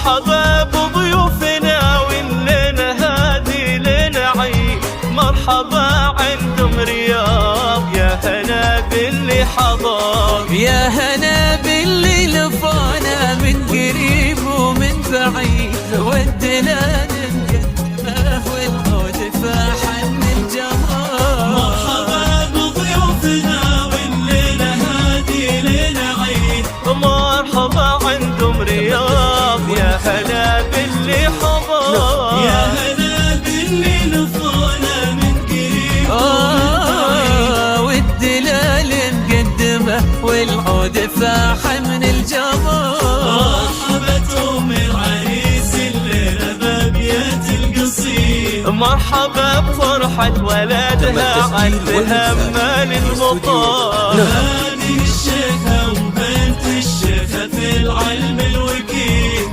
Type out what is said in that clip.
مرحبا بضيوفنا والليلة هادي لنا عيد. مرحبا عندهم رياض، يا هلا باللي حضر، يا هلا باللي لفانا من قريب ومن بعيد. ودنا نقدمه والعود فاحن الجمال. مرحبا بضيوفنا والليلة هادي لنا عيد. مرحبا عندهم رياض، يا هلا باللي حضر، يا هلا باللي لفانا من قريب ومن بعيد. والدلال مقدمه والعود فاح من الجمال. مرحبا العريس الليلة بابيات القصيد. مرحبا بفرحة ولدها عندها مال المطار. هذه الشيخة وبنت الشيخة في العلم الوكيل.